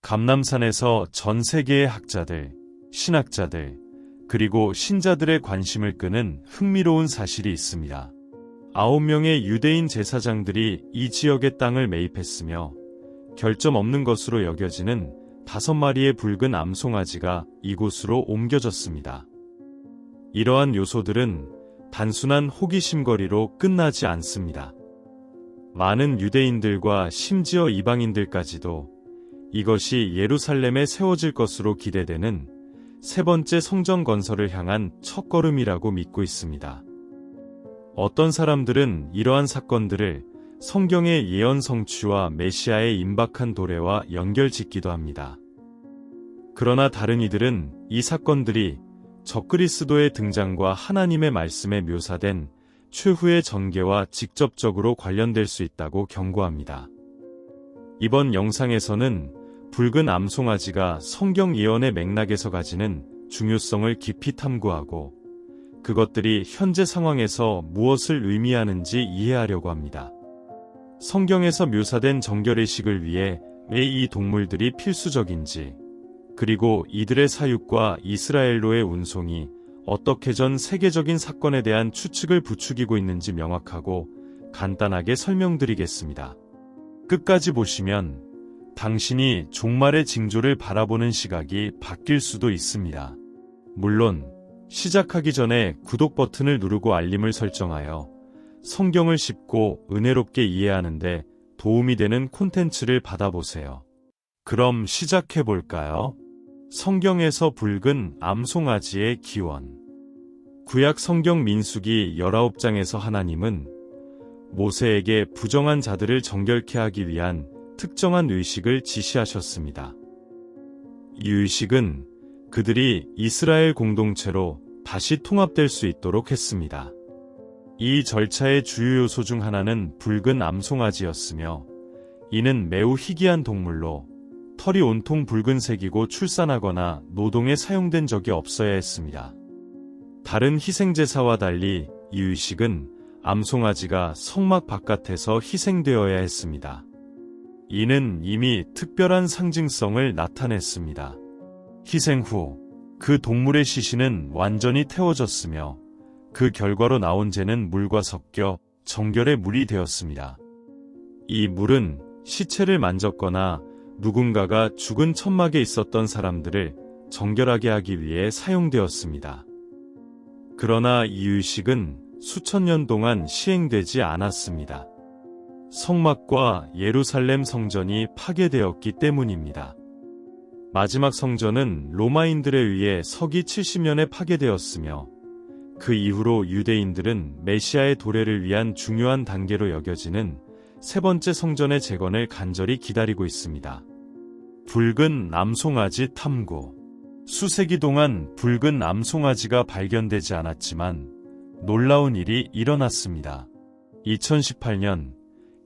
감람산에서 전 세계의 학자들, 신학자들, 그리고 신자들의 관심을 끄는 흥미로운 사실이 있습니다. 9명의 유대인 제사장들이 이 지역의 땅을 매입했으며 결점 없는 것으로 여겨지는 5마리의 붉은 암송아지가 이곳으로 옮겨졌습니다. 이러한 요소들은 단순한 호기심거리로 끝나지 않습니다. 많은 유대인들과 심지어 이방인들까지도 이것이 예루살렘에 세워질 것으로 기대되는 세 번째 성전 건설을 향한 첫걸음이라고 믿고 있습니다. 어떤 사람들은 이러한 사건들을 성경의 예언 성취와 메시아의 임박한 도래와 연결짓기도 합니다. 그러나 다른 이들은 이 사건들이 적그리스도의 등장과 하나님의 말씀에 묘사된 최후의 전개와 직접적으로 관련될 수 있다고 경고합니다. 이번 영상에서는 붉은 암송아지가 성경 예언의 맥락에서 가지는 중요성을 깊이 탐구하고 그것들이 현재 상황에서 무엇을 의미하는지 이해하려고 합니다. 성경에서 묘사된 정결의식을 위해 왜 이 동물들이 필수적인지, 그리고 이들의 사육과 이스라엘로의 운송이 어떻게 전 세계적인 사건에 대한 추측을 부추기고 있는지 명확하고 간단하게 설명드리겠습니다. 끝까지 보시면 당신이 종말의 징조를 바라보는 시각이 바뀔 수도 있습니다. 물론 시작하기 전에 구독 버튼을 누르고 알림을 설정하여 성경을 쉽고 은혜롭게 이해하는데 도움이 되는 콘텐츠를 받아보세요. 그럼 시작해볼까요? 성경에서 붉은 암송아지의 기원. 구약 성경 민수기 19장에서 하나님은 모세에게 부정한 자들을 정결케 하기 위한 특정한 의식을 지시하셨습니다. 이 의식은 그들이 이스라엘 공동체로 다시 통합될 수 있도록 했습니다. 이 절차의 주요 요소 중 하나는 붉은 암송아지였으며 이는 매우 희귀한 동물로 털이 온통 붉은색이고 출산하거나 노동에 사용된 적이 없어야 했습니다. 다른 희생제사와 달리 이 의식은 암송아지가 성막 바깥에서 희생되어야 했습니다. 이는 이미 특별한 상징성을 나타냈습니다. 희생 후 그 동물의 시신은 완전히 태워졌으며 그 결과로 나온 재는 물과 섞여 정결의 물이 되었습니다. 이 물은 시체를 만졌거나 누군가가 죽은 천막에 있었던 사람들을 정결하게 하기 위해 사용되었습니다. 그러나 이 의식은 수천 년 동안 시행되지 않았습니다. 성막과 예루살렘 성전이 파괴되었기 때문입니다. 마지막 성전은 로마인들에 의해 서기 70년에 파괴되었으며 그 이후로 유대인들은 메시아의 도래를 위한 중요한 단계로 여겨지는 세 번째 성전의 재건을 간절히 기다리고 있습니다. 붉은 암송아지 탐구. 수세기 동안 붉은 암송아지가 발견되지 않았지만 놀라운 일이 일어났습니다. 2018년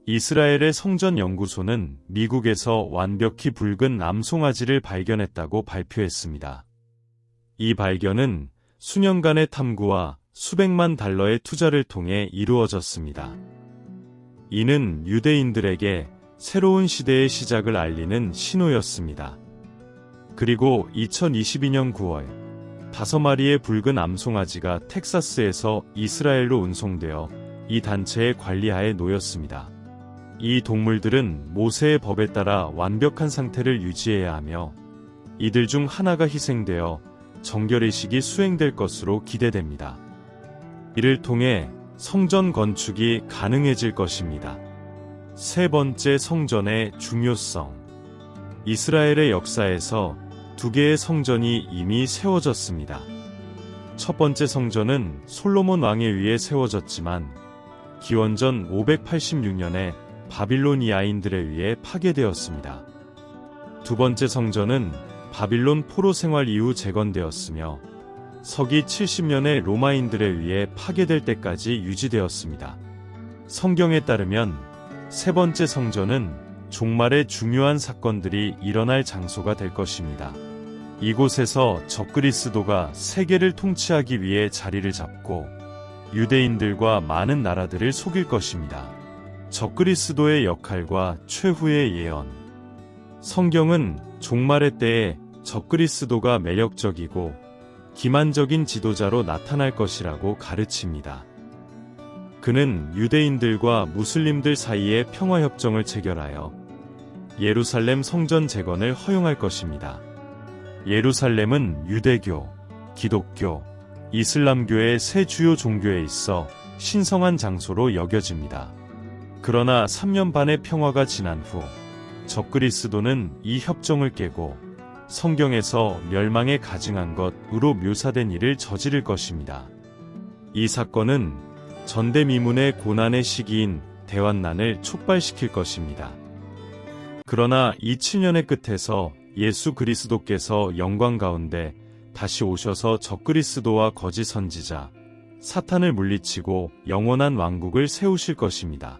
이스라엘의 성전연구소는 미국에서 완벽히 붉은 암송아지를 발견했다고 발표했습니다. 이 발견은 수년간의 탐구와 수백만 달러의 투자를 통해 이루어졌습니다. 이는 유대인들에게 새로운 시대의 시작을 알리는 신호였습니다. 그리고 2022년 9월 5마리의 붉은 암송아지가 텍사스에서 이스라엘로 운송되어 이 단체의 관리하에 놓였습니다. 이 동물들은 모세의 법에 따라 완벽한 상태를 유지해야 하며 이들 중 하나가 희생되어 정결의식이 수행될 것으로 기대됩니다. 이를 통해 성전 건축이 가능해질 것입니다. 세 번째 성전의 중요성. 이스라엘의 역사에서 두 개의 성전이 이미 세워졌습니다. 첫 번째 성전은 솔로몬 왕에 의해 세워졌지만 기원전 586년에 바빌로니아인들에 의해 파괴되었습니다. 두 번째 성전은 바빌론 포로 생활 이후 재건되었으며 서기 70년에 로마인들에 의해 파괴될 때까지 유지되었습니다. 성경에 따르면 세 번째 성전은 종말의 중요한 사건들이 일어날 장소가 될 것입니다. 이곳에서 적그리스도가 세계를 통치하기 위해 자리를 잡고 유대인들과 많은 나라들을 속일 것입니다. 적그리스도의 역할과 최후의 예언. 성경은 종말의 때에 적그리스도가 매력적이고 기만적인 지도자로 나타날 것이라고 가르칩니다. 그는 유대인들과 무슬림들 사이에 평화협정을 체결하여 예루살렘 성전 재건을 허용할 것입니다. 예루살렘은 유대교, 기독교, 이슬람교의 세 주요 종교에 있어 신성한 장소로 여겨집니다. 그러나 3년 반의 평화가 지난 후 적그리스도는 이 협정을 깨고 성경에서 멸망에 가증한 것으로 묘사된 일을 저지를 것입니다. 이 사건은 전대미문의 고난의 시기인 대환난을 촉발시킬 것입니다. 그러나 이 7년의 끝에서 예수 그리스도께서 영광 가운데 다시 오셔서 적그리스도와 거짓 선지자, 사탄을 물리치고 영원한 왕국을 세우실 것입니다.